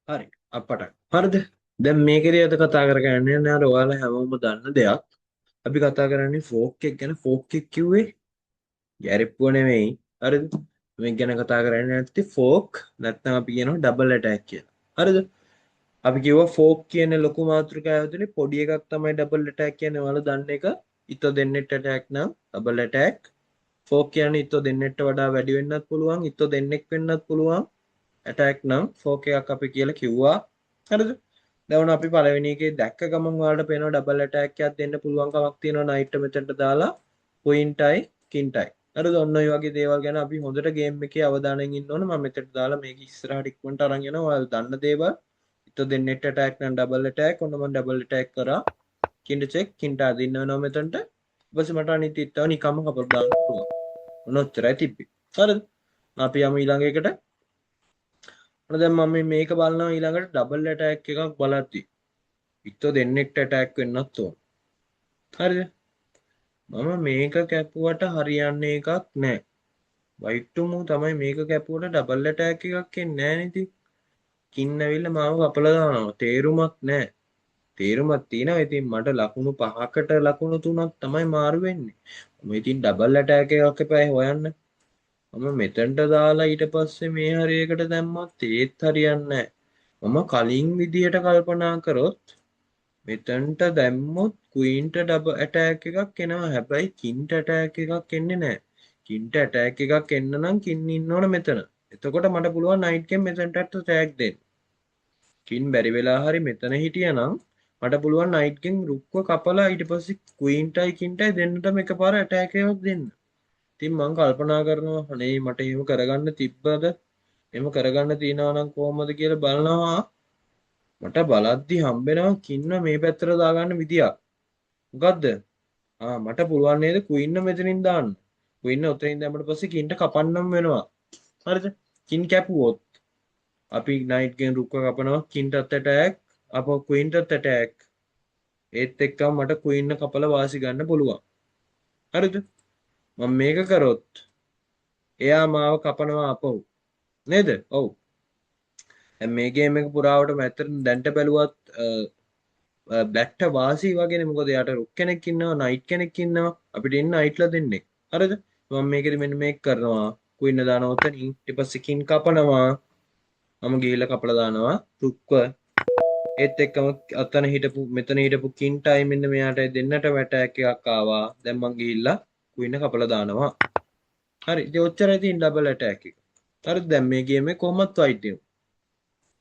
හරි අපට හරිද දැන් මේකේදී අද කතා කරගන්නේ නේද ඔයාලා හැමෝම දන්න දෙයක් අපි කතා කරන්නේ ෆෝක් එක ගැන ෆෝක් එක කිව්වේ ගැරිප්පුව නෙමෙයි හරිද මේක ගැන කතා කරන්නේ නැත්නම් ෆෝක් නැත්නම් අපි කියනවා ඩබල් ඇටැක් කියලා හරිද අපි කිව්වා ෆෝක් කියන ලොකු මාතෘකාව ඇතුලේ පොඩි එකක් තමයි ඩබල් ඇටැක් කියන්නේ ඔයාලා දන්න එක ඊට දෙන්නෙක්ට ඇටැක් නම් ඩබල් ඇටැක් ෆෝක් කියන්නේ ඊට දෙන්නෙක්ට වඩා වැඩි වෙන්නත් පුළුවන් ඊට දෙන්නෙක් වෙන්නත් පුළුවන් ඇටැක් නම් ෆෝක් එකක් අපි කියලා කිව්වා හරිද දැන් අපි පළවෙනි එකේ දැක්ක ගමන් ඔයාලට පේනවා ඩබල් ඇටැක් එකක් දෙන්න පුළුවන් කමක් තියෙනවා නයිට් මෙතනට දාලා කුයින්ටයි කින්ටයි හරිද ඔන්න ඔය වගේ දේවල් ගැන අපි හොඳට ගේම් එකේ අවධානයෙන් ඉන්න ඕන මම මෙතනට දාලා මේක ඉස්සරහට ඉක්මනට අරන් යනවා ඔයාලා දන්න දේවල් ඊට දෙන්නෙක්ට ඇටැක් නම් ඩබල් ඇටැක් ඔන්න මම ඩබල් ඇටැක් කරා කින්ට චෙක් කින්ට අදින්න වෙනවා මෙතනට ඊපස්සේ මට අනිත් ඉත්තව නිකම්ම කපලා දාන්න පුළුවන් ඔන්න ඔච්චරයි තිබ්බේ හරිද අපි යමු ඊළඟ එකට ඔන්න දැන් මම මේක බලනවා ඊළඟට ඩබල් ඇටැක් එකක් බලද්දි ඉත්තෝ දෙන්නෙක්ට ඇටැක් වෙන්නත් ඕන හරිද මම මේක කැපුවට හරියන්නේ එකක් නෑ වයිට්ටුමු තමයි මේක කැපුවට ඩබල් ඇටැක් එකක් එන්නේ නෑ නේද කින්න ඇවිල්ලා මාව කපලා දානවා තේරුමක් නෑ තේරුමක් තියෙනවා ඉතින් මට ලකුණු 5කට ලකුණු 3ක් තමයි මාරු වෙන්නේ මම ඉතින් ඩබල් ඇටැක් එකක් එපා හොයන්න මම මෙතනට දාලා ඊට පස්සේ මේ හරියකට දැම්මත් ඒත් හරියන්නේ නෑ මම කලින් විදියට කල්පනා කරොත් මෙතනට දැම්මොත් ක්වීන්ට ඩබල් ඇටැක් එකක් එනවා හැබැයි කින්ට ඇටැක් එකක් එන්නේ නැහැ. කින්ට ඇටැක් එකක් එන්න නම් කින් ඉන්න ඕන මෙතන. එතකොට මට පුළුවන් නයිට් ගෙන් මෙතනට ඇටැක් දෙන්න. කින් බැරි වෙලා හරි මෙතන හිටියනම් මට පුළුවන් නයිට් ගෙන් රුක්ව කපලා ඊට පස්සේ ක්වීන්ටයි කින්ටයි දෙන්නටම එකපාර ඇටැක් එකක් දෙන්න. ඉතින් මං කල්පනා කරනවා අනේ මට එහෙම කරගන්න තිබ්බද? එහෙම කරගන්න තියනවා නම් කොහොමද කියලා බලනවා. මට බලද්දි හම්බෙනවා කින්න මේ පැත්තට දාගන්න විදියක්. මොකද්ද? මට පුළුවන් නේද ක්වීන් මෙතනින් දාන්න. ක්වීන් උතනින් දැම්මට පස්සේ කින්ට කපන්නම් වෙනවා. හරිද? කින් කැපුවොත් අපි නයිට් ගෙන් රුක්ක කපනවා කින්ටත් ඇටැක් අපෝ ක්වීන්ටත් ඇටැක්. ඒත් එක්කම මට ක්වීන් කපලා වාසි ගන්න පුළුවන්. හරිද? මම මේක කරොත් එයා මාව කපනවා අපෝ. නේද? ඔව්. දැන් මේ ගේම් එක පුරාවටම ඇත්තටම දැන්ට බැලුවත් බ්ලැක්ට වාසි වගේනේ මොකද යාට රුක් කෙනෙක් ඉන්නවා නයිට් කෙනෙක් ඉන්නවා අපිට ඉන්න නයිට්ලා දෙන්නේ හරිද මම මේකෙදි මෙන්න මේක කරනවා කුයින්න දානවා උතනින් ඊට පස්සේ කින් කපනවා මම ගිහිල්ලා කපලා දානවා රුක්ව ඒත් එක්කම අතන හිටපු මෙතන හිටපු කින්ටයි මෙන්න මෙයාට දෙන්නට වැටයක් එකක් ආවා දැන් මං ගිහිල්ලා කුයින්න කපලා දානවා හරි ඉතින් ඔච්චරයි තියෙන ඩබල් ඇටැක් එක හරිද දැන් මේ ගේම් එක කොහොමත් වයිට් වෙනවා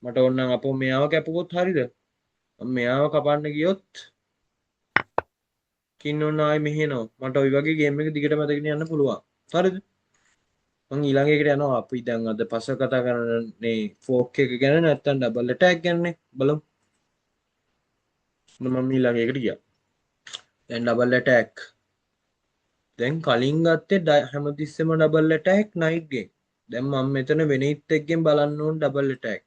මට ඕනනම් අපෝ මෙයාව කැපුවොත් හරිද මම මෙයාව කපන්න ගියොත් කින්න ආයෙ මෙහෙනවා මට ওই වගේ ගේම් එක දිගටම අදගෙන යන්න පුළුවන් හරිද මං ඊළඟ එකට යනවා අපි දැන් අද පස්ස කතා කරන්නේ ෆෝක් එක ගැන නැත්තම් ඩබල් ඇටැක් ගැනනේ බලමු මම ඊළඟ එකට ගියා දැන් ඩබල් ඇටැක් දැන් කලින් ගත්තේ හැමතිස්සෙම ඩබල් ඇටැක් නයිට් ගේ දැන් මම මෙතන වෙනිත් එක්කෙන් බලන්න ඕන ඩබල් ඇටැක්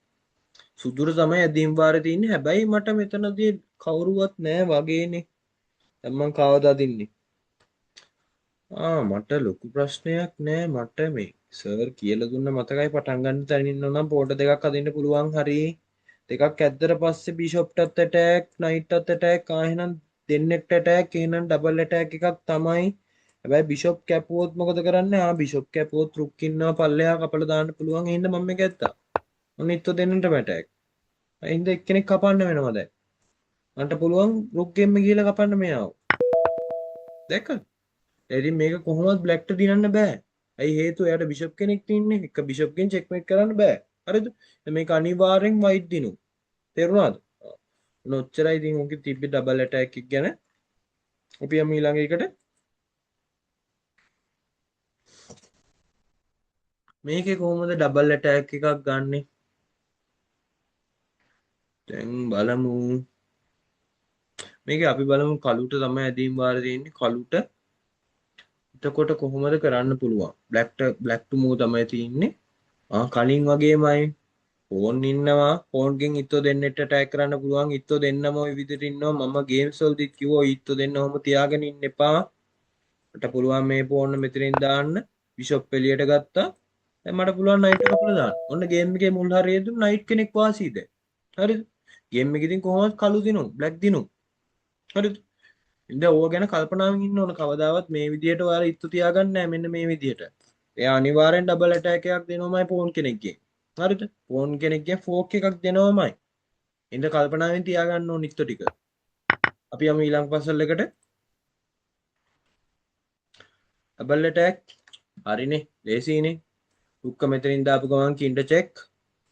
සුදුර තමයි ඇදීම් වාරේ තින්නේ හැබැයි මට මෙතනදී කවුරුවත් නැහැ වගේනේ දැන් මං කවදාද අදින්නේ මට ලොකු ප්‍රශ්නයක් නෑ මට මේ සර් කියලා දුන්න මතකයි පටන් ගන්න තැනින් ඉන්නවා නම් පොට දෙකක් අදින්න පුළුවන් හරි දෙකක් ඇද්දට පස්සේ බිෂොප්ටත් ඇටැක් නයිට්ටත් ඇටැක් එහෙනම් දෙන්නෙක්ට ඇටැක් එහෙනම් ඩබල් ඇටැක් එකක් තමයි හැබැයි බිෂොප් කැපුවොත් මොකද කරන්නේ බිෂොප් කැපුවොත් රුක් ඉන්නවා පල්ලෙහා කපලා දාන්න පුළුවන් එහෙනම් මම මේක ඇත්තා ඔනිත්තු දෙන්නටම ඇටැක් එහෙනම් එක්කෙනෙක් කපන්න වෙනවා දැන් මන්ට පුළුවන් රුක් ගෙම්ම ගිහලා කපන්න මෙයාව දැක්කද ඉතින් මේක කොහොමවත් බ්ලැක්ට දිනන්න බෑ. ඇයි හේතුව එයාට බිෂප් කෙනෙක් ඉන්නේ. එක බිෂප්ගෙන් චෙක්මේට් කරන්න බෑ. හරිද? මේක අනිවාර්යෙන් වයිට් දිනු. තේරුණාද? ඔච්චරයි ඉතින් ඔකේ තිබ්බේ ඩබල් ඇටැක් එක ගැන. අපි යමු ඊළඟ එකට. මේකේ කොහොමද ඩබල් ඇටැක් එකක් ගන්නෙ? දැන් බලමු. මේක අපි බලමු කලුට තමයි ඇදීම් වාර තියෙන්නේ. කලුට එතකොට කොහොමද කරන්න පුළුවන්? බ්ලැක් ටු මූ තමයි තියෙන්නේ. කලින් වගේමයි ෆෝන් ඉන්නවා ෆෝන්ගෙන් ඉත්තෝ දෙන්නෙට ටැග් කරන්න පුළුවන් ඉත්තෝ දෙන්නම ওই විදිහට ඉන්නවා මම ගේම්ස් වලදීත් කිව්වා ඉත්තෝ දෙන්න ඔහම තියාගෙන ඉන්න එපා මට පුළුවන් මේ ෆෝන් මෙතනින් දාන්න බිෂොප් එළියට ගත්තා දැන් මට පුළුවන් නයිට් කපලා දාන්න ඔන්න ගේම් එකේ මුල් හරියෙදි නයිට් කෙනෙක් වාසීද හරිද? ගේම් එකේ ඉතින් කොහොමවත් කළු දිනු බ්ලැක් දිනු. හරිද? ඉතින් ඕව ගැන කල්පනාවෙන් ඉන්න ඕන. කවදාවත් මේ විදියට ඔයාලා ඉත්තු තියාගන්න නෑ මෙන්න මේ විදියට. එයා අනිවාර්යෙන් ඩබල් ඇටැක් එකක් දෙනවමයි පෝන් කෙනෙක්ගේ. හරිද? පෝන් කෙනෙක්ගේ ෆෝක් එකක් දෙනවමයි. ඉතින් කල්පනාවෙන් තියාගන්න ඕන ඉත්තු ටික. අපි යමු ඊළඟ පසල් එකට. Double attack. හරිනේ. ලේසියිනේ. රුක්ක මෙතනින් දාපු ගමන් කින්ඩ චෙක්.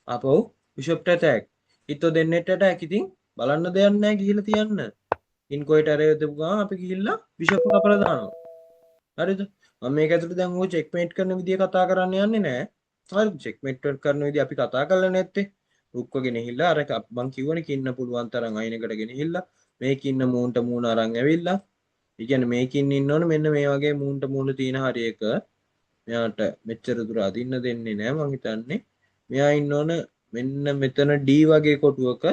ආපහු බිෂොප්ට ඇටැක්. ඉත්තු දෙන්නෙට ඇටැක්. ඉතින් බලන්න දෙයක් නෑ ගිහිල්ලා තියන්න. ඉන් කොයිට ඇරෙද්ද ගමන් අපි ගිහිල්ලා බිෂොප් කපලා දානවා. හරිද? මම මේක ඇතුළේ දැන් ඔය චෙක්මේට් කරන විදිය කතා කරන්න යන්නේ නෑ. හරිද? චෙක්මේට් කරන විදිය අපි කතා කරලා නැත්තේ. රුක්ක ගෙනහිල්ලා අර මං කිව්වනේ කින්න පුළුවන් තරම් අයිනකට ගෙනහිල්ලා මේකින්න මූන්ට මූණ අරන් ඇවිල්ලා. ඒ කියන්නේ මේකින් ඉන්න ඕනේ මෙන්න මේ වගේ මූන්ට මූණ තියෙන හරියක. මෙයාට මෙච්චර දුර අදින්න දෙන්නේ නෑ මං හිතන්නේ. මෙයා ඉන්න ඕන මෙන්න මෙතන D වගේ කොටුවක.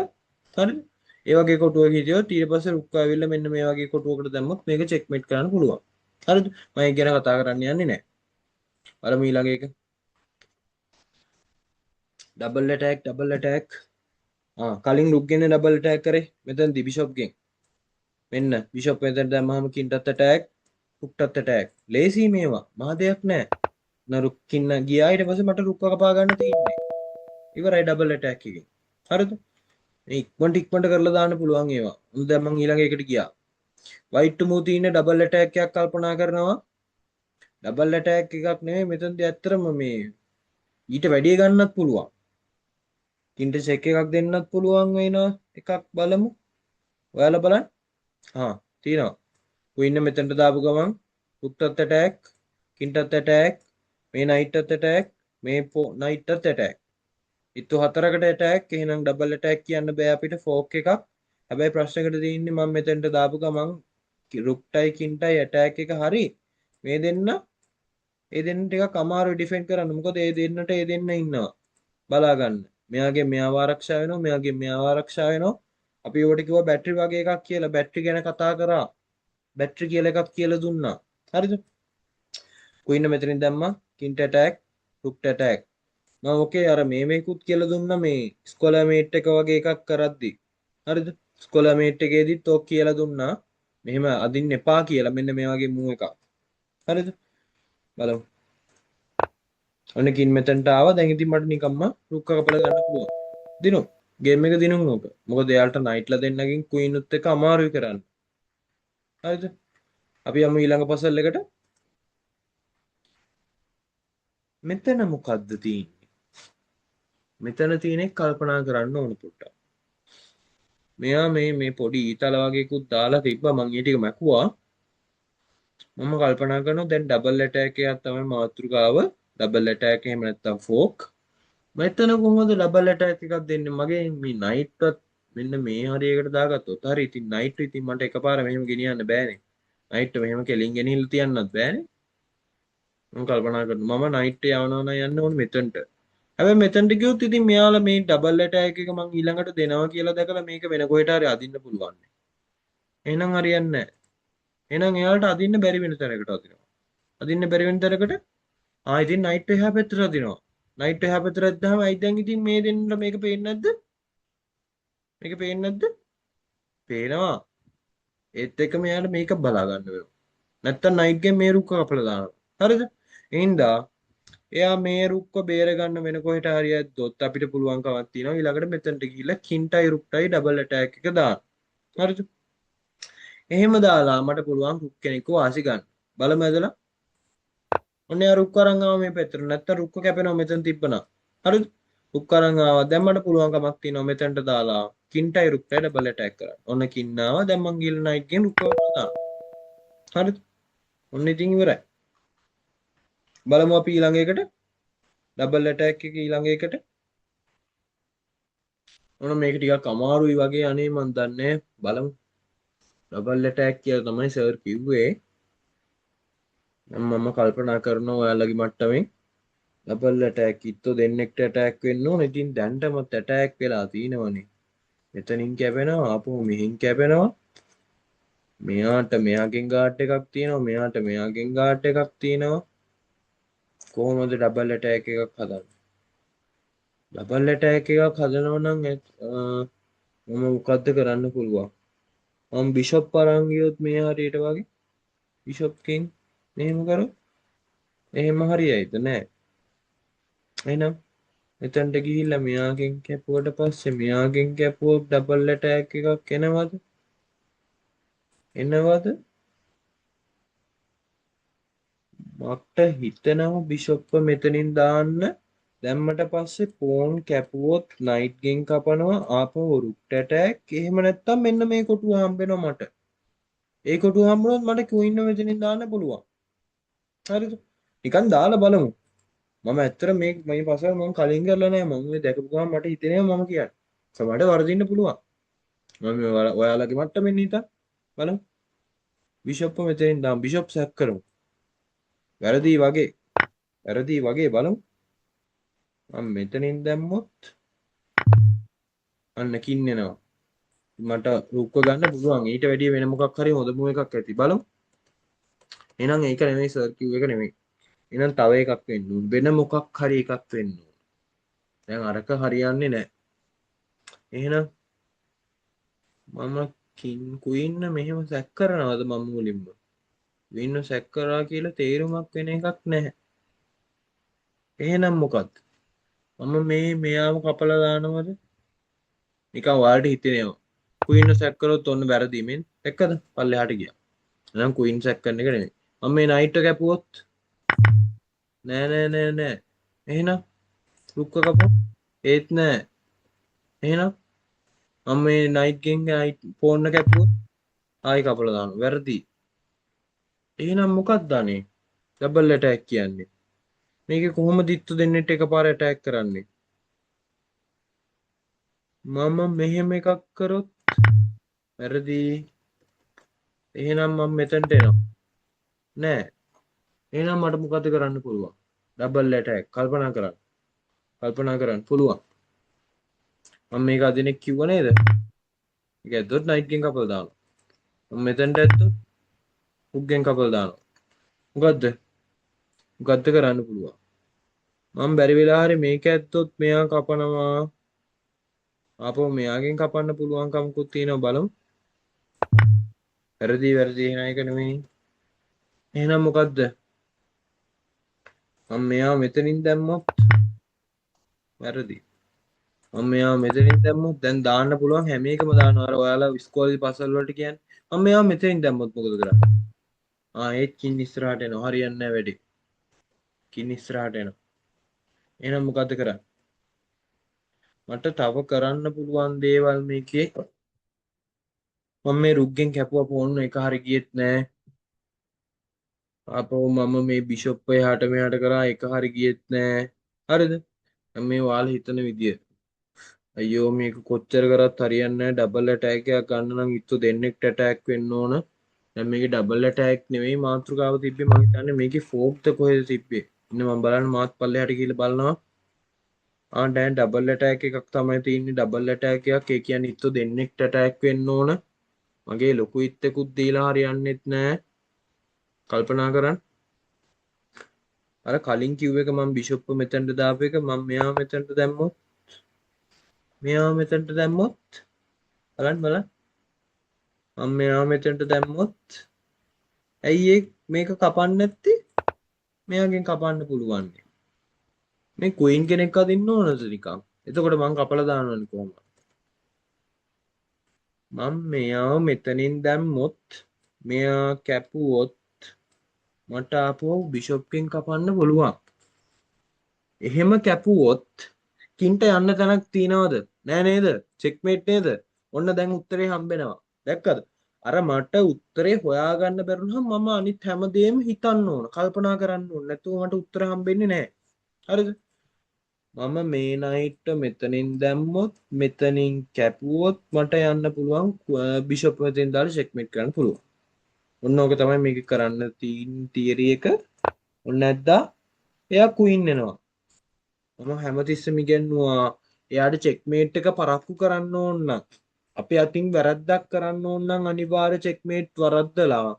හරිද? ඒ වගේ කොටුවක හිටියොත් ඊට පස්සේ රුක්ක ඇවිල්ලා මෙන්න මේ වගේ කොටුවකට දැම්මොත් මේක චෙක්මේට් කරන්න පුළුවන්. හරිද? මම ඒක ගැන කතා කරන්න යන්නේ නැහැ. බලමු ඊළඟ එක. Double attack. කලින් රුක් ගෙන ඩබල් ඇටැක් කරේ. මෙතනදී බිෂොප් ගෙන්. මෙන්න බිෂොප් මෙතන දැම්මම කින්ටත් ඇටැක්, රුක්ටත් ඇටැක්. ලේසි මේවා. මහ දෙයක් නැහැ. රුක් කින්න ගියා ඊට පස්සේ මට රුක්ක කපා ගන්න තියෙන්නේ. ඉවරයි ඩබල් ඇටැක් එකකින්. හරිද? මේ ඉක්මනට කරලා දාන්න පුළුවන් ඒවා. දැන් මම ඊළඟ එකට ගියා. වයිට් ටු මූව් තියෙන ඩබල් ඇටැක් එකක් කල්පනා කරනවා. ඩබල් ඇටැක් එකක් නෙමෙයි මෙතනදී ඇත්තටම මේ ඊට වැඩිය ගන්නත් පුළුවන්. කින්ට චෙක් එකක් දෙන්නත් පුළුවන් වෙන එකක් බලමු. ඔයාලා බලන්න. තියෙනවා. කුයින්න මෙතනට දාපු ගමන් රුක්ටත් ඇටැක්, කින්ටත් ඇටැක්, මේ නයිට්ටත් ඇටැක්, මේ නයිට්ටත් ඇටැක්. ඉතු හතරකට ඇටැක්. එහෙනම් ඩබල් ඇටැක් කියන්න බෑ අපිට ෆෝක් එකක්. හැබැයි ප්‍රශ්නකට තියෙන්නේ මම මෙතනට දාපු ගමන් රුක්ටයි කින්ටයි ඇටැක් එක හරි. මේ දෙන්න ටිකක් අමාරුයි ඩිෆෙන්ඩ් කරන්න. මොකද ඒ දෙන්නට ඒ දෙන්න ඉන්නවා. බලා ගන්න. මෙයාගේ මෙයාව ආරක්ෂා වෙනවා, මෙයාගේ මෙයාව ආරක්ෂා වෙනවා. අපි ඒවට කිව්වා බැටරි වගේ එකක් කියලා. බැටරි ගැන කතා කරා. බැටරි කියලා එකක් කියලා දුන්නා. හරිද? කුයින්න මෙතනින් දැම්මා. කින්ට ඇටැක්, රුක්ට ඇටැක්. මම ඕකේ අර මේකුත් කියලා දුන්නා මේ ස්කොලාමේට් එක වගේ එකක් කරද්දි. හරිද? ස්කොලාමේට් එකේදීත් ඕක කියලා දුන්නා. මෙහෙම අදින්න එපා කියලා මෙන්න මේ වගේ මූව් එකක්. හරිද? බලමු. ඔන්නකින් මෙතනට ආවා. දැන් ඉතින් මට නිකම්ම රුක්ක කපලා ගන්න පුළුවන්. දිනු. ගේම් එක දිනුම් ඕක. මොකද එයාලට නයිට්ලා දෙන්නගෙන් ක්වීන් උත් එක අමාරුයි කරන්න. හරිද? අපි යමු ඊළඟ පසල් එකට. මෙතන මොකද්ද තියෙන්නේ? මෙතන තියෙන්නේ කල්පනා කරන්න ඕන පොඩ්ඩක්. මෙයා මේ පොඩි ඊතල වගේකුත් දාලා තිබ්බා. මං ඒ ටික මැකුවා. මම කල්පනා කරනවා දැන් ඩබල් ඇටැක් එකක් තමයි මාතෘකාව. ඩබල් ඇටැක් එහෙම නැත්නම් ෆෝක්. මෙතන කොහොමද ඩබල් ඇටැක් එකක් දෙන්නේ? මගේ මේ නයිට්වත් මෙන්න මේ හරියකට දාගත්තොත් හරි. ඉතින් නයිට් ඉතින් මට එකපාර මෙහෙම ගෙනියන්න බෑනේ. නයිට් මෙහෙම කෙලින් ගෙනිහිල්ලා තියන්නත් බෑනේ. මම කල්පනා කරනවා මම නයිට් යවනවා නම් යන්න ඕනේ මෙතනට. හැබැයි මෙතනට ගියොත් ඉතින් මෙයාලා මේ ඩබල් ඇටැක් එක මං ඊළඟට දෙනවා කියලා දැකලා මේක වෙන කොහෙට හරි අදින්න පුළුවන්. එහෙනම් හරියන්නේ නැහැ. එහෙනම් එයාලට අදින්න බැරි වෙන තැනකට අදිනවා. අදින්න බැරි වෙන තැනකට ඉතින් නයිට් එහා පැත්තට අදිනවා. නයිට් එහා පැත්තට ඇද්දාම අයි දැන් ඉතින් මේ දෙන්න මේක පේන්නේ නැද්ද? මේක පේන්නේ නැද්ද? පේනවා. ඒත් එක්ක මෙයාට මේක බලා ගන්න වෙනවා. නැත්තම් නයිට් ගේ මේ රුක්ක කපලා දානවා. හරිද? එහෙනම් එයා මේ රුක්ක බේර ගන්න වෙන කොහෙට හරි ඇද්දොත් අපිට පුළුවන්කමක් තියෙනවා ඊළඟට මෙතනට ගිහිල්ලා කින්ටයි රුක්ටයි ඩබල් ඇටැක් එක දාන්න. හරිද? එහෙම දාලා මට පුළුවන් රුක් කෙනෙක්ව වාසි ගන්න. බලමු ඇදලා. ඔන්න යා රුක් අරන් ආවා මේ පැත්තට. නැත්තම් රුක්ක කැපෙනවා මෙතන තිබ්බනම්. හරිද? රුක් අරන් ආවා. දැන් මට පුළුවන්කමක් තියෙනවා මෙතනට දාලා කින්ටයි රුක්ටයි ඩබල් ඇටැක් කරන්න. ඔන්න කින්න ආවා. දැන් මං ගිහලා නයිට් ගෙන් රුක්ක දානවා. හරිද? ඔන්න ඉතින් ඉවරයි. බලමු අපි ඊළඟ එකට. ඩබල් ඇටැක් එක ඊළඟ එකට. ඔන්න මේක ටිකක් අමාරුයි වගේ අනේ මන් දන්නේ බලමු. ඩබල් ඇටැක් කියලා තමයි සර් කිව්වේ. මම කල්පනා කරනවා ඔයාලගේ මට්ටමේ ඩබල් ඇටැක් ඉත්තෝ දෙන්නෙක්ට ඇටැක් වෙන්න ඕනේ. ඉතින් දැන්ටමත් ඇටැක් වෙලා තියෙනවනේ. මෙතනින් කැපෙනවා ආපහු මෙහින් කැපෙනවා. මෙයාට මෙයාගෙන් ගාඩ් එකක් තියෙනවා. මෙයාට මෙයාගෙන් ගාඩ් එකක් තියෙනවා. කොහොමද ඩබල් ඇටැක් එකක් හදන්නේ? ඩබල් ඇටැක් එකක් හදනවා නම් මම මොකද්ද කරන්න පුළුවන්? මම බිෂොප් අරන් ගියොත් මේ හරියට වගේ බිෂොප් කිං මෙහෙම කරොත් එහෙම හරියයිද? නෑ. එහෙනම් එතනට ගිහිල්ලා මෙයාගෙන් කැපුවට පස්සේ මෙයාගෙන් කැපුවොත් ඩබල් ඇටැක් එකක් එනවද? එනවද? මට හිතෙනවා බිෂොප්ව මෙතනින් දාන්න. දැම්මට පස්සේ පෝන් කැපුවොත් නයිට් ගෙන් කපනවා ආපහු රුක්ට ඇටැක්. එහෙම නැත්තම් මෙන්න මේ කොටුව හම්බෙනවා මට. ඒ කොටුව හම්බුනොත් මට ක්වීන් එක මෙතනින් දාන්න පුළුවන්. හරිද? නිකන් දාලා බලමු. මම ඇත්තට මේ පසල් මම කලින් කරලා නැහැ. මම මේ දැකපු ගමන් මට හිතෙනවා මම කියන්නේ. සමහරට වරදින්න පුළුවන්. මම ඔයාලගේ මට්ටමින් හිතා බලමු. බිෂොප්ව මෙතනින් දාමු. බිෂොප් සැක් කරමු. වැරදි වගේ බලමු. මම මෙතනින් දැම්මොත් අන්න කින්නෙනවා. මට රුක්ව ගන්න පුළුවන්. ඊට වැඩිය වෙන මොකක් හරි හොඳ මූව එකක් ඇති. බලමු. එහෙනම් ඒක නෙමෙයි සර් කිව් එක නෙමෙයි. එහෙනම් තව එකක් වෙන්න ඕන. වෙන මොකක් හරි එකක් වෙන්න ඕන. දැන් අරක හරියන්නේ නැහැ. එහෙනම් මම කුයින්න මෙහෙම සැක් කරනවද මම මුලින්ම? වින්න සැක් කරා කියලා තේරුමක් වෙන එකක් නැහැ. එහෙනම් මොකක්ද? මම මෙයාව කපලා දානවද? නිකන් ඔයාලට හිතෙනවා. කුයින්න සැක් කරොත් ඔන්න වැරදීමෙන් දැක්කද? පල්ලෙහාට ගියා. එහෙනම් කුයින් සැක් කරන එක නෙමෙයි. මම මේ නයිට් එක කැපුවොත් නෑ. එහෙනම් රුක්ක කපුවා ඒත් නෑ. එහෙනම් මම මේ නයිට් ගෙන් නයිට් ෆෝන් එක කැපුවොත් ආයි කපලා දානවා. වැරදි. එහෙනම් මොකක්ද අනේ? ඩබල් ඇටැක් කියන්නේ. මේක කොහොමද ඉත්තු දෙන්නෙට එකපාර ඇටැක් කරන්නේ? මම මෙහෙම එකක් කරොත් වැරදි. එහෙනම් මම මෙතනට එනවා. නෑ. එහෙනම් මට මොකද කරන්න පුළුවන්? ඩබල් ඇටැක් කල්පනා කරන්න පුළුවන්. මම මේක අදිනෙක් කිව්ව නේද? ඒක ඇද්දොත් නයිට් ගෙන් කපලා දානවා. මම මෙතනට ඇද්දොත් හුක් ගෙන් කපලා දානවා. මොකද්ද කරන්න පුළුවන්? මම බැරි වෙලා හරි මේක ඇද්දොත් මෙයා කපනවා. ආපහු මෙයාගෙන් කපන්න පුළුවන්කමකුත් තියෙනවා බලමු. වැරදි එහෙනම් ඒක නෙමෙයි. එහෙනම් මොකද්ද? මම මෙයාව මෙතනින් දැම්මොත් වැරදි. මම මෙයාව මෙතනින් දැම්මොත් දැන් දාන්න පුළුවන් හැම එකම දානවා. අර ඔයාලා ඉස්කෝලේ පසල් වලට කියන්නේ. මම මෙයාව මෙතනින් දැම්මොත් මොකද කරන්නේ? ඒත් කින් ඉස්සරහට එනවා. හරියන්නේ නැහැ වැඩි. කින් ඉස්සරහට එනවා. එහෙනම් මොකද්ද කරන්නේ? මට තව කරන්න පුළුවන් දේවල් මේකේ. මම මේ රුග්ගෙන් කැපුවා පෝන්න එක හරි ගියෙත් නෑ. ආපහු මම මේ බිෂොප් එහාට මෙහාට කරා එක හරි ගියෙත් නෑ. හරිද? මේ ඔයාලා හිතන විදිය. අයියෝ මේක කොච්චර කරත් හරියන්නේ නැහැ. ඩබල් ඇටැක් එකක් ගන්න නම් ඉත්තු දෙන්නෙක්ට ඇටැක් වෙන්න ඕන. දැන් මේකේ ඩබල් ඇටැක් නෙවෙයි මාතෘකාව තිබ්බේ. මම හිතන්නේ මේකේ ෆෝක්ද කොහෙද තිබ්බේ. ඉන්න මම බලන්න මාත් පල්ලෙහාට ගිහලා බලනවා. දැන් ඩබල් ඇටැක් එකක් තමයි තියෙන්නේ. ඩබල් ඇටැක් එකක්. ඒ කියන්නේ ඉත්තු දෙන්නෙක්ට ඇටැක් වෙන්න ඕන. මගේ ලොකු ඉත්තෙකුත් දීලා හරියන්නේත් නැහැ. කල්පනා කරන්න. අර කලින් කිව්ව එක මම බිෂොප්ව මෙතනට දාපු එක මම මෙයාව මෙතනට දැම්මොත් බලන්න මම මෙයාව මෙතනට දැම්මොත් ඇයි මේක කපන්න නැත්තේ? මෙයාගෙන් කපන්න පුළුවන්. මේ ක්වීන් කෙනෙක් අදින්න ඕනද නිකන්? එතකොට මං කපලා දානවනේ කොහොමද? මම මෙයාව මෙතනින් දැම්මොත් මෙයා කැපුවොත් මට ආපහු බිෂොප්ගෙන් කපන්න පුළුවන්. එහෙම කැපුවොත් කින්ට යන්න තැනක් තියනවද? නෑ නේද? චෙක්මේට් නේද? ඔන්න දැන් උත්තරේ හම්බෙනවා. දැක්කද? අර මට උත්තරේ හොයාගන්න බැරුණහම මම අනිත් හැමදේම හිතන්න ඕන. කල්පනා කරන්න ඕන. නැතුව මට උත්තර හම්බෙන්නේ නෑ. හරිද? මම මේ නයිට්ට මෙතනින් දැම්මොත් මෙතනින් කැපුවොත් මට යන්න පුළුවන් බිෂොප් මෙතෙන් දාලා චෙක්මේට් කරන්න පුළුවන්. ඔන්න ඕක තමයි මේක කරන්න තියෙන තියරි එක. ඔන්න නැද්දා? එයා ක්වීන් එනවා. මම හැමතිස්සෙම ඉගෙනුවා එයාට චෙක්මේට් එක පරක්කු කරන්න ඕන නම් අපි අතින් වැරද්දක් කරන්න ඕන නම් අනිවාර්ය චෙක්මේට් වරද්දලා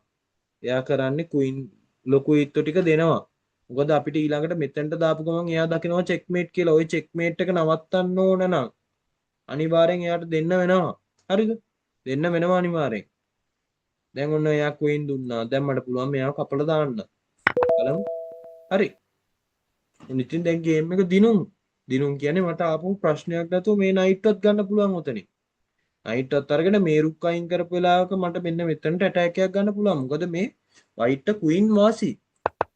එයා කරන්නේ ක්වීන් ලොකු ඉත්තු ටික දෙනවා. මොකද අපිට ඊළඟට මෙතෙන්ට දාපු ගමන් එයා දකිනවා චෙක්මේට් කියලා. ওই චෙක්මේට් එක නවත්තන්න ඕන නම් අනිවාර්යෙන් එයාට දෙන්න වෙනවා. හරිද? දෙන්න වෙනවා අනිවාර්යෙන්. දැන් ඔන්න එයා ක්වීන් දුන්නා. දැන් මට පුළුවන් මෙයාව කපලා දාන්න. බලමු. හරි. ඉතින් දැන් ගේම් එක දිනුම්. දිනුම් කියන්නේ මට ආපහු ප්‍රශ්නයක් නැතුව මේ නයිට්වත් ගන්න පුළුවන් උතනින්. නයිට්වත් අරගෙන මේ රුක් අයින් කරපු වෙලාවක මට මෙන්න මෙතනට ඇටැක් එකක් ගන්න පුළුවන්. මොකද මේ වයිට් ක්වීන් වාසි.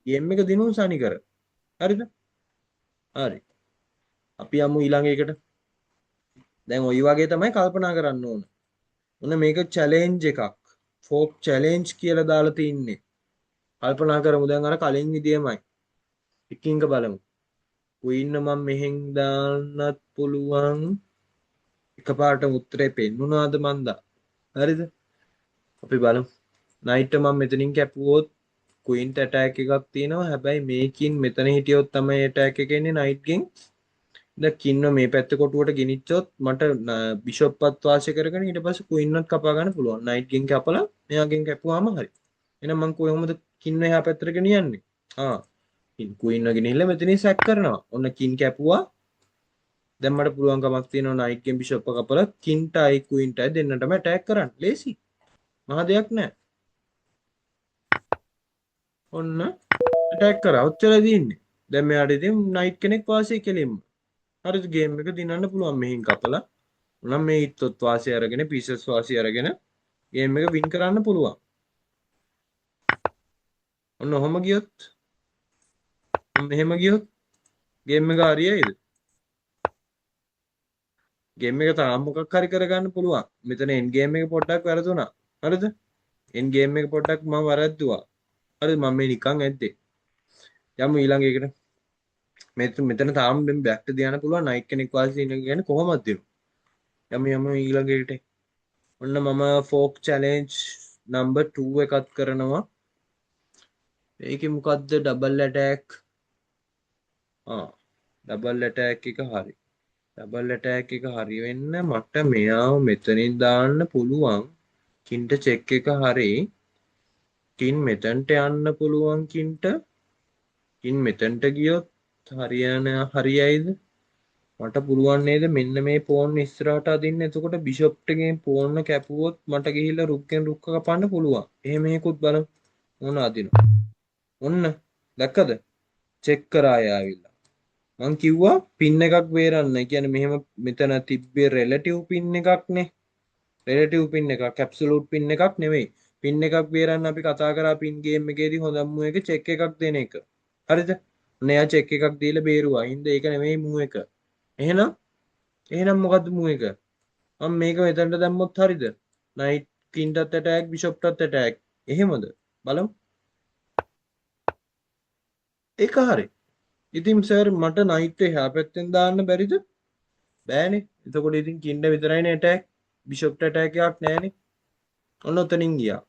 ගේම් එක දිනුම් සනිකර. හරිද? හරි. අපි යමු ඊළඟ එකට. දැන් ওই වගේ තමයි කල්පනා කරන්න ඕන. ඔන්න මේක චැලෙන්ජ් එකක්. ෆෝක් චැලෙන්ජ් කියලා දාලා තින්නේ. කල්පනා කරමු දැන් අර කලින් විදියමයි. එකින්ක බලමු. ක්වීන් මම මෙහෙන් දාන්නත් පුළුවන්. එකපාරට උත්තරේ පෙන්නුනාද මන්දා. හරිද? අපි බලමු. නයිට් මම මෙතනින් කැපුවොත් ක්වීන්ට ඇටැක් එකක් තියෙනවා. හැබැයි මේකින් මෙතන හිටියොත් තමයි ඇටැක් එක එන්නේ නයිට්ගෙන්. දැන් කින්න මේ පැත්ත කොටුවට ගෙනිච්චොත් මට බිෂොප්පත් වාසිය කරගෙන ඊට පස්සේ ක්වීන්වත් කපා ගන්න පුළුවන්. නයිට්ගෙන් කපලා මෙයාගෙන් කැපුවාම හරි. එහෙනම් මම කොහොමද කින්න එහා පැත්තට ගෙනියන්නේ? කින් ක්වීන් එක ගෙනිහිල්ලා මෙතනින් සැක් කරනවා. ඔන්න කින් කැපුවා. දැන් මට පුළුවන් කමක් තියෙනවා නයිට්ගෙන් බිෂොප් එක කපලා කින්ටයි ක්වීන්ටයි දෙන්නටම ඇටැක් කරන්න. ලේසි. මහා දෙයක් නෑ. ඔන්න ඇටැක් කරා. ඔච්චරයි දින්නේ. දැන් මෙයාට ඉතින් නයිට් කෙනෙක් වාසිය කෙලින්ම. හරිද? ගේම් එක දිනන්න පුළුවන් මෙහින් කපලා. නම් මේ ඉත්තොත් වාසිය අරගෙන පීසස් වාසිය අරගෙන ගේම් එක වින් කරන්න පුළුවන්. ඔන්න ඔහොම ගියොත් මෙහෙම ගියොත් ගේම් එක හරියයිද? ගේම් එක තාම මොකක් හරි කරගන්න පුළුවන්. මෙතන එන්ඩ් ගේම් එක පොඩ්ඩක් වැරදුනා. හරිද? එන්ඩ් ගේම් එක පොඩ්ඩක් මම වරද්දුවා. හරිද? මම මේ නිකන් ඇද්දේ. යමු ඊළඟ එකට. මෙතන තාම බැක්ට තියන්න පුළුවන් නයිට් කෙනෙක් වාසිය ඉන්න කියන්නේ කොහොමද දෙනු? යමු ඊළඟ එකට. ඔන්න මම ෆෝක් චැලෙන්ජ් නම්බර් 2 එකත් කරනවා. ඒකේ මොකද්ද ඩබල් ඇටැක්? ඩබල් ඇටැක් එක හරි. ඩබල් ඇටැක් එක හරි වෙන්න මට මෙයාව මෙතනින් දාන්න පුළුවන්. කින්ට චෙක් එක හරි. කින් මෙතනට යන්න පුළුවන් කින්ට. කින් මෙතනට ගියොත් හරියයිද? මට පුළුවන් නේද මෙන්න මේ පෝන් ඉස්සරහට අදින්න. එතකොට බිෂොප්ට ගෙන් පෝන් කැපුවොත් මට ගිහිල්ලා රුක්ෙන් රුක්ක කපන්න පුළුවන්. එහෙම එකකුත් බලමු. මොන අදිනවා. ඔන්න දැක්කද? චෙක් කරා යාවිලා. මං කිව්වා පින් එකක් බේරන්න. ඒ කියන්නේ මෙහෙම මෙතන තිබ්බේ රිලටිව් පින් එකක්නේ. රිලටිව් පින් එකක්, ඇබ්සලූට් පින් එකක් නෙමෙයි. පින් එකක් බේරන්න අපි කතා කරා පින් ගේම් එකේදී හොඳම මූ එක චෙක් එකක් දෙන එක. හරිද? මෙයා චෙක් එකක් දීලා බේරුවා. හින්දා ඒක නෙමෙයි මූ එක. එහෙනම් මොකද්ද මූ එක? මම මේක මෙතනට දැම්මොත් හරිද? නයිට් කින්ටත් ඇටැක් බිෂොප්ටත් ඇටැක්. එහෙමද? බලමු. ඒක හරි. ඉතින් සර් මට නයිට් එහා පැත්තෙන් දාන්න බැරිද? බෑනේ. එතකොට ඉතින් කින්ඩ විතරයිනේ ඇටැක්. බිෂොප්ට ඇටැක් එකක් නෑනේ. ඔන්න ඔතනින් ගියා.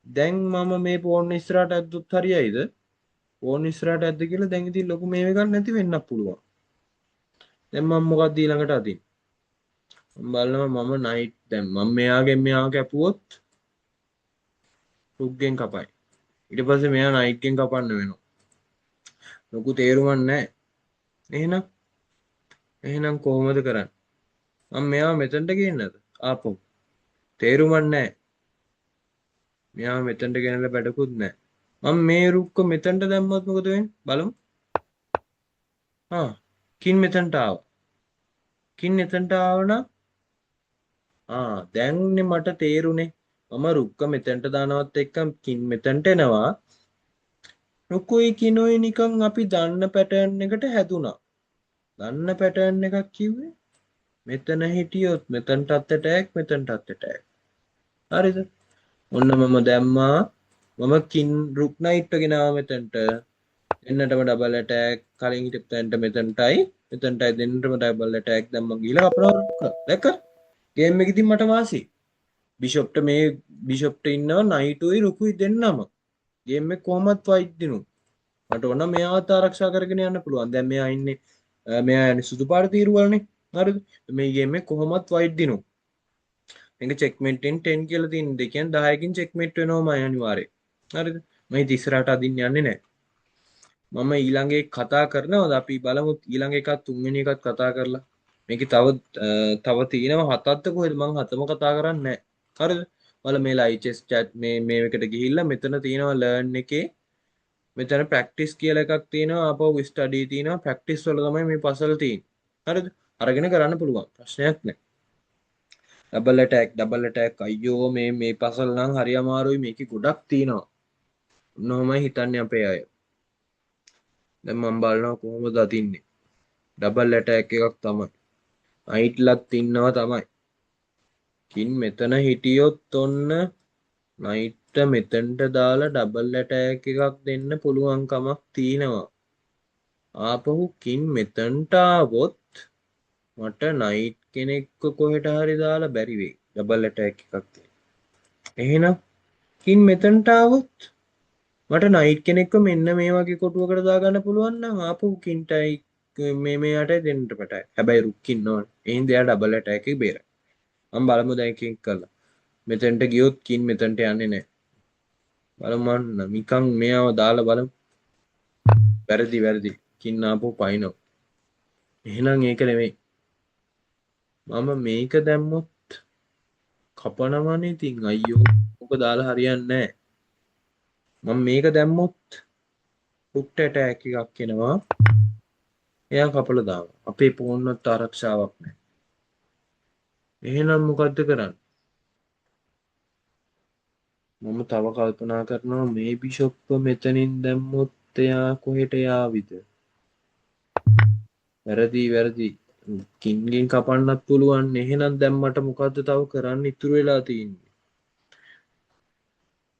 දැන් මම මේ පෝන් ඉස්සරහට ඇද්දොත් හරියයිද? පෝන් ඉස්සරහට ඇද්ද කියලා දැන් ඉතින් ලොකු මේව එකක් නැති වෙන්නත් පුළුවන්. දැන් මම මොකක්ද ඊළඟට අදින්නේ? මම බලනවා මම නයිට් දැන් මම මෙයාව කැපුවොත් රුක්ගෙන් කපයි. ඊට පස්සේ මෙයා නයිට්ගෙන් කපන්න වෙනවා. ලොකු තේරුමක් නැහැ. එහෙනම් කොහොමද කරන්නේ? මම මෙයාව මෙතනට ගේන්නද? ආපහු. තේරුමක් නැහැ. මෙයාව මෙතනට ගෙනල්ලා බඩකුත් නැහැ. මම මේ රුක්ක මෙතනට දැම්මොත් මොකද වෙන්නේ? බලමු. කින් මෙතනට ආවා. කින් එතනට ආවනම් දැන්නේ මට තේරුනේ. මම රුක්ක මෙතනට දානවත් එක්ක කින් මෙතනට එනවා. රුකුයි කිනුයි නිකන් අපි දන්න පැටර්න් එකට හැදුනා. දන්න පැටර්න් එකක් කිව්වේ මෙතන හිටියොත් මෙතනටත් ඇටැක් මෙතනටත් ඇටැක්. හරිද? ඔන්න මම දැම්මා. මම කින් රුක් නයිට් ගෙනාවා මෙතනට. එන්නටම ඩබල් ඇටැක් කලින් හිටපු තැනට මෙතනටයි දෙන්නටම ඩබල් ඇටැක් දැම්මම ගිහලා කපනවා රුක්ක. දැක්ක? ගේම් එකෙදී මට වාසි. බිෂොප්ට ඉන්නවා නයිටුයි රුකුයි දෙන්නම. ගේම් එක කොහොමත් වයිට් දිනු. මට ඕන මෙයාවත් ආරක්ෂා කරගෙන යන්න පුළුවන්. දැන් මෙයා යන්නේ සුදු පාට තීරුවල්නේ. හරිද? මේ ගේම් එක කොහොමත් වයිට් දිනු. මේක චෙක්මේට් 10 කියලා තියෙන. ඒ කියන්නේ 10කින් චෙක්මේට් වෙනවමයි අනිවාර්යයෙන්. හරිද? මම ඉතින් ඉස්සරහට අදින්න යන්නේ නැහැ. මම ඊළඟ එක කතා කරනවද අපි බලමු ඊළඟ එකත් තුන්වෙනි එකත් කතා කරලා මේකේ තව තියෙනවා හතක්ද කොහෙද මං හතම කතා කරන්නේ නැහැ හරිද බලන්න මේ ලයිචෙස් chat මේ එකට ගිහිල්ලා මෙතන තියෙනවා learn එකේ මෙතන practice කියලා එකක් තියෙනවා ආපහු study තියෙනවා practice වල තමයි මේ puzzle තියෙන්නේ හරිද අරගෙන කරන්න පුළුවන් ප්‍රශ්නයක් නැහැ ඩබල් ඇටැක් අයියෝ මේ puzzle නම් හරි අමාරුයි මේකේ ගොඩක් තියෙනවා ඔන්නෝමයි හිතන්නේ අපේ අය දැන් මම බලනවා කොහොමද අදින්නේ ඩබල් ඇටැක් එකක් තමයි නයිට්ලත් ඉන්නවා තමයි කින් මෙතන හිටියොත් ඔන්න නයිට්ට මෙතෙන්ට දාලා ඩබල් ඇටැක් එකක් දෙන්න පුළුවන්කමක් තියෙනවා ආපහු කින් මෙතන්ට ආවොත් මට නයිට් කෙනෙක්ව කොහෙට හරි දාලා බැරි වෙයි ඩබල් ඇටැක් එකක් තියෙන එහෙනම් කින් මෙතන්ට ආවොත් මට නයිට් කෙනෙක්ව මෙන්න මේ වගේ කොටුවකට දාගන්න පුළුවන් නම් ආපහු කින්ටයි මෙයාට දෙන්නට පටයි හැබැයි රුක්කින්න ඕන එහෙනම් එයා ඩබල් ඇටැක් එක බේරයි මම බලමු දැන් එකක් කරලා මෙතෙන්ට ගියොත් කින් මෙතෙන්ට යන්නේ නැහැ බලමු අන්න නිකන් මෙයාව දාලා බලමු වැරදි කින් ආපහු පයින්නෝ එහෙනම් ඒක නෙමෙයි මම මේක දැම්මොත් කපනවනේ ඉතින් අයියෝ මොක දාලා හරියන්නේ නැහැ මම මේක දැම්මොත් රුක්ට ඇටැක් එකක් එනවා එයා කපලා දානවා අපේ පෝන්නත් ආරක්ෂාවක් නැහැ එහෙනම් මොකද්ද කරන්නේ මම තව කල්පනා කරනවා මේ බිෂොප්ව මෙතනින් දැම්මොත් එයා කොහෙට යාවිද වැරදි කින්ගෙන් කපන්නත් පුළුවන් එහෙනම් දැන් මට මොකද්ද තව කරන්න ඉතුරු වෙලා තියෙන්නේ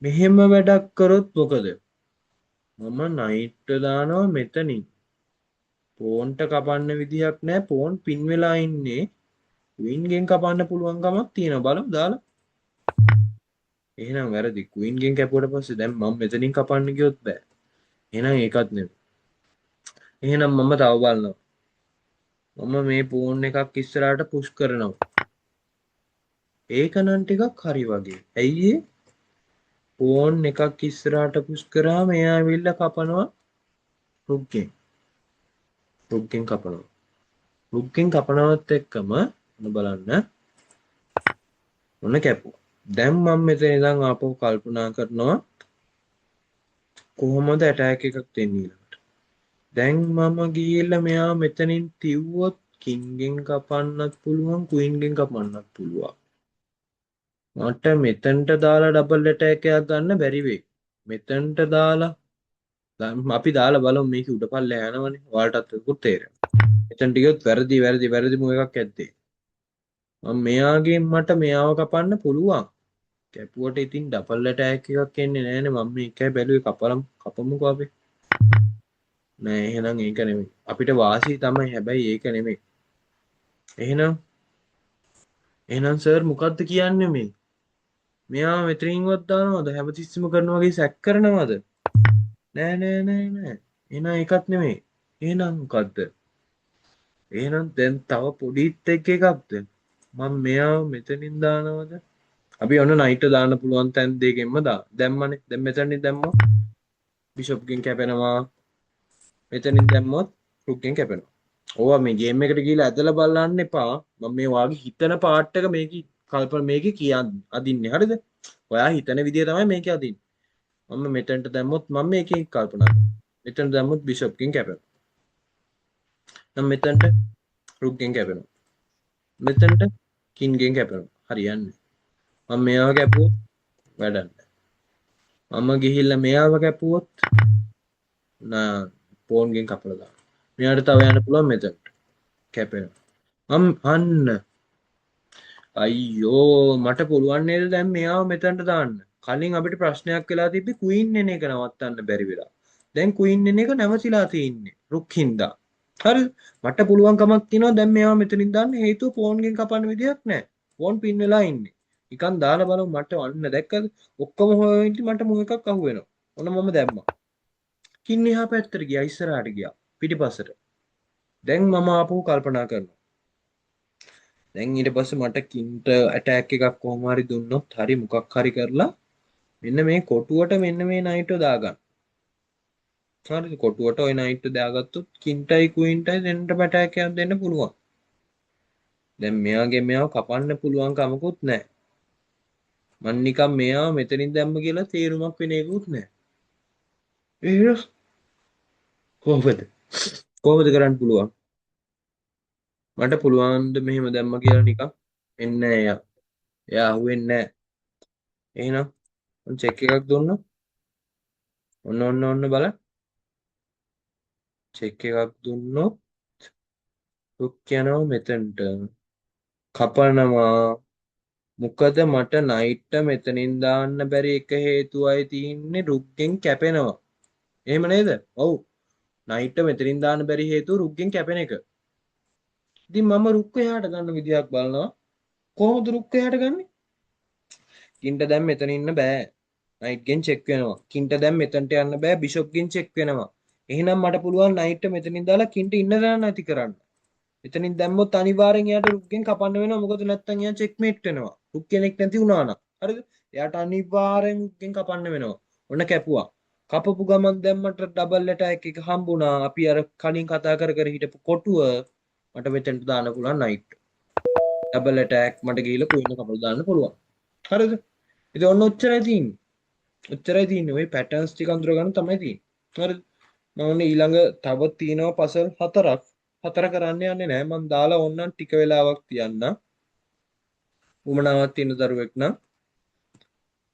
මෙහෙම වැඩක් කරොත් මොකද මම නයිට් දානවා මෙතනින් පෝන්ට කපන්න විදිහක් නැහැ පෝන් පින් වෙලා ඉන්නේ ක්වීන්ගෙන් කපන්න පුළුවන් කමක් තියෙනවා බලමු දාලා එහෙනම් වැරදි ක්වීන්ගෙන් කැපුවට පස්සේ දැන් මම මෙතනින් කපන්න ගියොත් බෑ එහෙනම් ඒකත් නෙමෙයි එහෙනම් මම තව බලනවා මම මේ පෝන් එකක් ඉස්සරහට පුෂ් කරනවා ඒක නම් ටිකක් හරි වගේ ඇයි පෝන් එකක් ඉස්සරහට පුෂ් කරාම එයා ඇවිල්ලා කපනවා රුක්ගෙන් කපනවා රුක්ගෙන් කපනවත් එක්කම ඔන්න බලන්න ඔන්න කැපුවා දැන් මම මෙතන ඉඳන් ආපහු කල්පනා කරනවා කොහොමද ඇටැක් එකක් දෙන්නේ ඊළඟට දැන් මම ගිහිල්ලා මෙයා මෙතනින් තිව්වොත් කින්ගෙන් කපන්නත් පුළුවන් ක්වීන්ගෙන් කපන්නත් පුළුවන් මට මෙතනට දාලා ඩබල් ඇටැක් එකක් ගන්න බැරි වෙයි මෙතනට දාලා අපි දාලා බලමු මේක උඩ පල්ලේ යනවනේ ඔයාලටත් ඒක තේරෙනවා එතනට ගියොත් වැරදි මොකක් ඇද්දේ මම මෙයාගෙන් මට මෙයාව කපන්න පුළුවන් කැපුවට ඉතින් ඩබල් ඇටැක් එකක් එන්නේ නැහනේ මම මේකයි බැලුවේ කපමුකෝ අපි නෑ එහෙනම් ඒක නෙමෙයි අපිට වාසි තමයි හැබැයි ඒක නෙමෙයි එහෙනම් සර් මොකද්ද කියන්නේ මේ මෙයා මෙතනින්වත් දානවද හැමතිස්සෙම කරන වගේ සැක් කරනවද නෑ එහෙනම් ඒකත් නෙමෙයි එහෙනම් මොකද්ද එහෙනම් දැන් තව පොඩිත් එකක්ද මම මෙයාව මෙතනින් දානවද අපි ඔන්න නයිට් දාන්න පුළුවන් තැන් දෙකෙන්ම දැම්මනේ දැන් මෙතනින් දැම්මොත් බිෂොප්ගෙන් කැපෙනවා මෙතනින් දැම්මොත් රුක්ගෙන් කැපෙනවා ඕවා මේ ගේම් එකට ගිහලා ඇදලා බලන්න එපා මම මේ වාගේ හිතන පාර්ට් එක මේකේ කල්පනා මේකේ කියන්නේ අදින්නේ හරිද ඔයා හිතන විදිය තමයි මේකේ අදින්නේ මම මෙතනට දැම්මොත් මම මේකේ කල්පනා කරනවා මෙතන දැම්මොත් බිෂොප්ගෙන් කැපෙනවා නම් මෙතනට රුක්ගෙන් කැපෙනවා මෙතනට කින්ගෙන් කැපෙනවා හරියන්නේ මම මෙයාව කැපුවොත් වැඩක් නැහැ මම ගිහිල්ලා මෙයාව කැපුවොත් පෝන්ගෙන් කපලා දානවා මෙයාට තව යන්න පුළුවන් මෙතනට කැපෙනවා අන්න අයියෝ මට පුළුවන් නේද දැන් මෙයාව මෙතනට දාන්න කලින් අපිට ප්‍රශ්නයක් වෙලා තිබ්බේ ක්වීන් එන එක නවත්තන්න බැරි වෙලා දැන් ක්වීන් එන එක නැවතිලා තියෙන්නේ රුක් හින්දා හරි මට පුළුවන් කමක් තියෙනවා දැන් මෙයාව මෙතනින් දාන්න හේතුව පෝන්ගෙන් කපන්න විදියක් නැහැ පෝන් පින් වෙලා ඉන්නේ නිකන් දාලා බලමු මට අන්න දැක්කද ඔක්කොම හොයමින් මට මොහ එකක් අහුවෙනවා ඔන්න මම දැම්මා කින් එහා පැත්තට ගියා ඉස්සරහට ගියා පිටිපස්සට දැන් මම ආපහු කල්පනා කරනවා දැන් ඊට පස්සේ මට කින්ට ඇටැක් එකක් කොහොම හරි දුන්නොත් හරි මොකක් හරි කරලා මෙන්න මේ කොටුවට මෙන්න මේ නයිටෝ දාගන්න හරිද? කොටුවට ওই නයිට් දාගත්තොත් කින්ටයි ක්වීන්ටයි දෙන්නට බැටෑක් එකක් දෙන්න පුළුවන්. දැන් මෙයාව කපන්න පුළුවන් කමකුත් නැහැ. මං නිකන් මෙයාව මෙතනින් දැම්ම කියලා තේරුමක් වෙන එකකුත් නැහැ. එහෙනම් කොහොමද? කොහොමද කරන්න පුළුවන්? මට පුළුවන් ද මෙහෙම දැම්ම කියලා නිකන් එන්නේ නැහැ එයා. එයා අහුවෙන්නේ නැහැ. එහෙනම් මං චෙක් එකක් දුන්නා. ඔන්න බලන්න. චෙක් එකක් දුන්නොත් රුක් යනවා මෙතනට. කපනවා. මොකද මට නයිට්ට මෙතනින් දාන්න බැරි එක හේතුවයි තියෙන්නේ රුක්ගෙන් කැපෙනවා. එහෙම නේද? ඔව්. නයිට්ට මෙතනින් දාන්න බැරි හේතුව රුක්ගෙන් කැපෙන එක. ඉතින් මම රුක්ක එහාට ගන්න විදියක් බලනවා. කොහොමද රුක්ක එහාට ගන්නෙ? කින්ට දැන් මෙතන ඉන්න බෑ. නයිට්ගෙන් චෙක් වෙනවා. කින්ට දැන් මෙතනට යන්න බෑ. බිෂොප්ගෙන් චෙක් වෙනවා. එහෙනම් මට පුළුවන් නයිට්ට මෙතනින් දාලා කින්ට ඉන්න දාන්න නැති කරන්න. එතනින් දැම්මොත් අනිවාර්යෙන් එයාට රුක්ගෙන් කපන්න වෙනවා. මොකද නැත්තම් එයා චෙක්මේට් වෙනවා. රුක් කෙනෙක් නැති වුණා නම්. හරිද? එයාට අනිවාර්යෙන් රුක්ගෙන් කපන්න වෙනවා. ඔන්න කැපුවා. කපපු ගමන් දැම්මට ඩබල් ඇටැක් එක හම්බුණා. අපි අර කලින් කතා කර හිටපු කොටුව මට මෙතෙන්ට දාන්න පුළුවන් නයිට්. ඩබල් ඇටැක් මට ගිහිල්ලා කුයින් කපලා දාන්න පුළුවන්. හරිද? ඉතින් ඔන්න ඔච්චරයි තියෙන්නේ. ඔච්චරයි තියෙන්නේ. ওই පැටර්න්ස් ටික අඳුර ගන්න තමයි තියෙන්නේ. හරිද? මම ඔන්න ඊළඟ තව තියෙනවා පසල් හතරක්. හතර කරන්න යන්නේ නැහැ. මම දාලා ඕන්නම් ටික වෙලාවක් තියන්න. උමනාවක් තියෙන දරුවෙක් නම්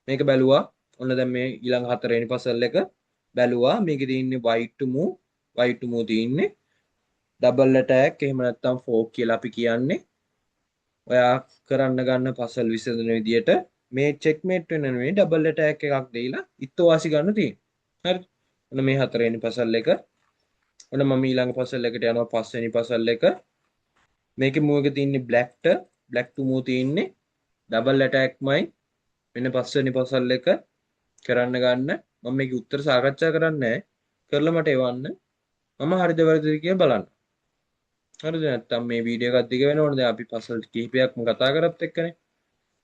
මේක බැලුවා. ඔන්න දැන් මේ ඊළඟ හතරවෙනි පසල් එක බැලුවා. මේකේ තියෙන්නේ white to move. white to move තියෙන්නේ. double attack එහෙම නැත්නම් fork කියලා අපි කියන්නේ. ඔයා කරන්න ගන්න පසල් විසඳන විදියට මේ checkmate වෙන නෙවෙයි double attack එකක් දීලා ඉත්තෝවාසි ගන්න තියෙනවා. හරිද? ඔන්න මේ හතරවෙනි පසල් එක. ඔන්න මම ඊළඟ පසල් එකට යනවා පස්වෙනි පසල් එක. මේකේ මූ එක තියෙන්නේ black to move තියෙන්නේ double attack මයි. මෙන්න පස්වෙනි පසල් එක කරන්න ගන්න. මම මේකේ උත්තර සාකච්ඡා කරන්නේ නැහැ. කරලා මට එවන්න. මම හරිද වැරදිද කියලා බලන්න. හරිද? නැත්තම් මේ වීඩියෝ එකක් දිග වෙනවනේ. දැන් අපි පසල් කිහිපයක්ම කතා කරත් එක්කනේ.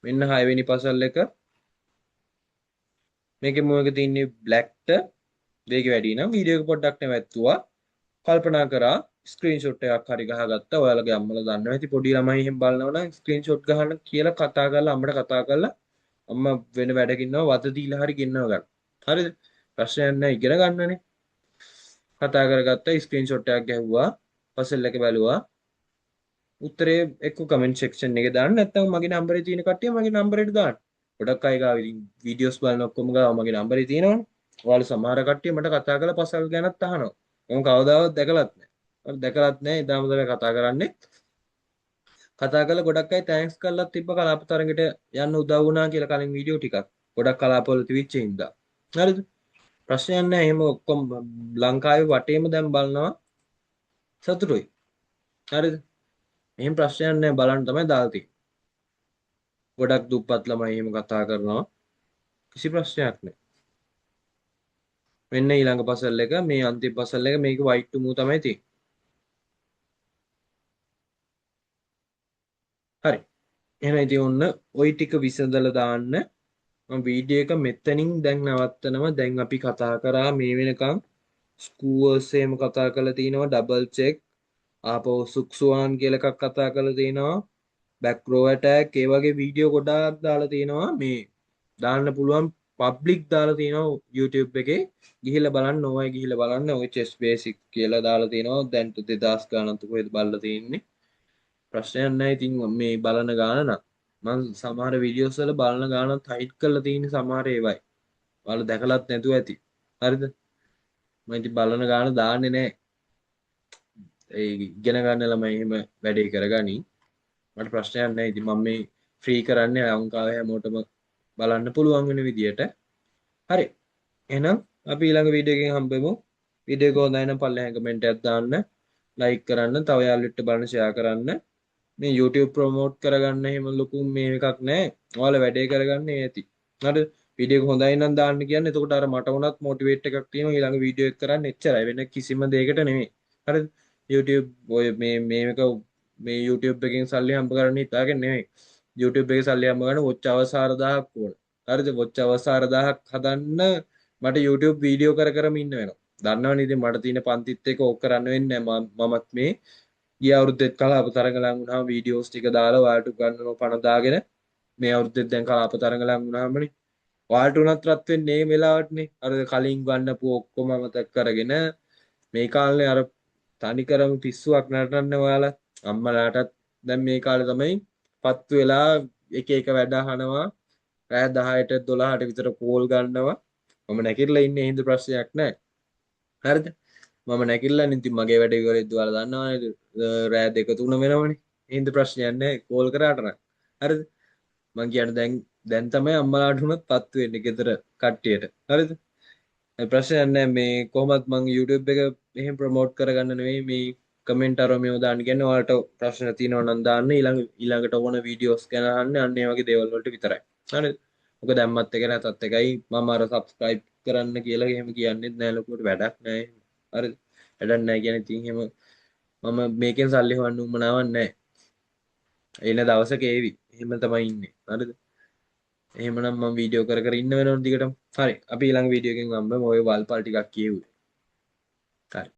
මෙන්න 6 වෙනි පසල් එක. මේකේ මූ එක තියෙන්නේ black-ට වේගය වැඩි නම් වීඩියෝ එක පොඩ්ඩක් නැවැත්තුවා. කල්පනා කරා ස්ක්‍රීන්ෂොට් එකක් හරි ගහගත්තා. ඔයාලගේ අම්මලා දන්නවා ඇති පොඩි ළමයි එහෙම බලනවා නම් ස්ක්‍රීන්ෂොට් ගහන්න කියලා කතා කරලා අම්මට කතා කරලා අම්මා වෙන වැඩකින් ඉන්නවා වද දීලා හරි ගෙන්නව ගන්න. හරිද? ප්‍රශ්නයක් නැහැ ඉගෙන ගන්නනේ. කතා කරගත්තා ස්ක්‍රීන්ෂොට් එකක් ගැහුවා. පසල් එක බැලුවා. උත්තරේ එක්ක කමෙන්ට් සෙක්ෂන් එකේ දාන්න නැත්නම් මගේ නම්බරේ තියෙන කට්ටිය මගේ නම්බරේට දාන්න. ගොඩක් අය ගාව ඉතින් වීඩියෝස් බලන ඔක්කොම ගාව මගේ නම්බරේ තියෙනවනේ. ඔයාලා සමහර කට්ටිය මට කතා කරලා පසල් ගැනත් අහනවා. මම කවදාවත් දැකලත් නැහැ. මම දැකලත් නැහැ. ඉදාම තමයි කතා කරන්නේ. කතා කරලා ගොඩක් අය තෑන්ක්ස් කරලා තිබ්බ කලාප තරඟට යන්න උදව් වුණා කියලා කලින් වීඩියෝ ටිකක්. ගොඩක් කලාපවල තිබිච්ච හින්දා. හරිද? ප්‍රශ්නයක් නැහැ. එහෙම ඔක්කොම ලංකාවේ වටේම දැන් බලනවා. සතුටුයි. හරිද? එහෙම ප්‍රශ්නයක් නැහැ. බලන්න තමයි දාලා තියෙන්නේ. ගොඩක් දුප්පත් ළමයි එහෙම කතා කරනවා. කිසි ප්‍රශ්නයක් නැහැ. මෙන්න ඊළඟ පසල් එක මේ අන්තිම පසල් එක මේක white to move තමයි තියෙන්නේ. හරි. එහෙනම් ඉතින් ඔන්න ওই ටික විසඳලා දාන්න. මම වීඩියෝ එක මෙතනින් දැන් නවත්තනවා. දැන් අපි කතා කරා මේ වෙනකන් ස්කූවර්ස් එහෙම කතා කරලා තිනවා ඩබල් චෙක් ආපහු සුක්සුවාන් කියලා එකක් කතා කරලා තිනවා බැක් රෝ ඇටැක් ඒ වගේ වීඩියෝ ගොඩාක් දාලා තිනවා මේ දාන්න පුළුවන් පබ්ලික් දාලා තිනවා YouTube එකේ ගිහිල්ලා බලන්න ඕවයි ගිහිල්ලා බලන්න ඔය චෙස් බේසික් කියලා දාලා තිනවා දැන් 2000 ගානක් කොහෙද බලලා තින්නේ ප්‍රශ්නයක් නැහැ ඉතින් මේ බලන ගාන නම් මම සමහර වීඩියෝස් වල බලන ගානත් හයිඩ් කරලා තියෙන සමහර ඒවයි ඔයාලා දැකලත් නැතුව ඇති හරිද මම ඉතින් බලන ගාන දාන්නේ නැහැ ඒ ඉගෙන ගන්න ළමයි එහෙම වැඩේ කරගනි මට ප්‍රශ්නයක් නැහැ ඉතින් මම මේ ෆ්‍රී කරන්නේ ලංකාවේ හැමෝටම බලන්න පුළුවන් වෙන විදියට හරි එහෙනම් අපි ඊළඟ වීඩියෝ එකෙන් හම්බෙමු වීඩියෝ එක හොඳයි නම් පල්ලෙහාන් කමෙන්ට් එකක් දාන්න ලයික් කරන්න තව යාළුවෙක්ට බලන්න ෂෙයා කරන්න මේ YouTube ප්‍රොමෝට් කරගන්න එහෙම ලොකු මේ එකක් නැහැ ඔයාලා වැඩේ කරගන්න ඇති හරි වීඩියෝ එක හොඳයි නම් දාන්න කියන්නේ එතකොට අර මට උනත් මොටිවේට් එකක් තියෙනවා ඊළඟ වීඩියෝ එක කරන්න එච්චරයි වෙන කිසිම දෙයකට නෙමෙයි හරිද YouTube ඔය මේක මේ YouTube එකෙන් සල්ලි හම්බ කරන්න හිතාගෙන නෙමෙයි YouTube එකේ සල්ලි හම්බ කරන්න වොච් අවර්ස් 4000ක් ඕන හරිද වොච් අවර්ස් 4000ක් හදන්න මට YouTube වීඩියෝ කරම ඉන්න වෙනවා දන්නවනේ ඉතින් මට තියෙන පන්තිත් එක ඕක කරන්න වෙන්නේ නැහැ. මමත් මේ ගිය අවුරුද්දෙත් කලාප තරඟ ලඟ වුණාම වීඩියෝස් ටික දාලා ඔයාලට උගන්වනවා පණ දාගෙන මේ අවුරුද්දෙත් දැන් කලාප තරඟ ලඟ වුණාමනේ ඔයාලට උනත් රත් වෙන්නේ මේ වෙලාවටනේ. අර කලින් ගන්නපු ඔක්කොම අමතක කරගෙන මේ කාලේ අර තනිකරම පිස්සුවක් නටන්න ඔයාලා අම්මලාටත් දැන් මේ කාලේ තමයි පත්තු වෙලා එක එක වැඩ අහනවා රෑ 10ට 12ට විතර කෝල් ගන්නවා මම නැගිටලා ඉන්නේ හින්දා ප්‍රශ්නයක් නැහැ හරිද මම නැගිටලා ඉතින් මගේ වැඩ ඉවරෙද්දී ඔයාලා දන්නවනේ රෑ 2 3 වෙනවනේ හින්දා ප්‍රශ්නයක් නැහැ කෝල් කරාට නම් හරිද මං කියන්නේ දැන් තමයි අම්මලාට උනත් පත්තු වෙන්නේ ගෙදර කට්ටියට හරිද ප්‍රශ්නයක් නැහැ මේ කොහොමත් මං YouTube එක එහෙම ප්‍රොමෝට් කරගන්න නෙවෙයි මේ කමෙන්ට් අරව මේව දාන්න කියන්නේ ඔයාලට ප්‍රශ්න තියෙනවා නම් දාන්න ඊළඟට ඕන වීඩියෝස් ගැන අහන්න අන්න ඒ වගේ දේවල් වලට විතරයි හරිද ඔක දැම්මත් එක නැතත් එකයි මම අර subscribe කරන්න කියලා එහෙම කියන්නෙත් නෑ ලොකුවට වැඩක් නෑ හරිද වැඩක් නෑ කියන්නේ ඉතින් එහෙම මම මේකෙන් සල්ලි හොයන්න උවමනාවක් නෑ එන දවසක ඒවි එහෙම තමයි ඉන්නේ හරිද එහෙමනම් මම වීඩියෝ කර ඉන්න වෙනවනේ දිගටම හරි අපි ඊළඟ වීඩියෝ එකෙන් මම ඔය වල්පල් ටිකක් කියුවේ හරි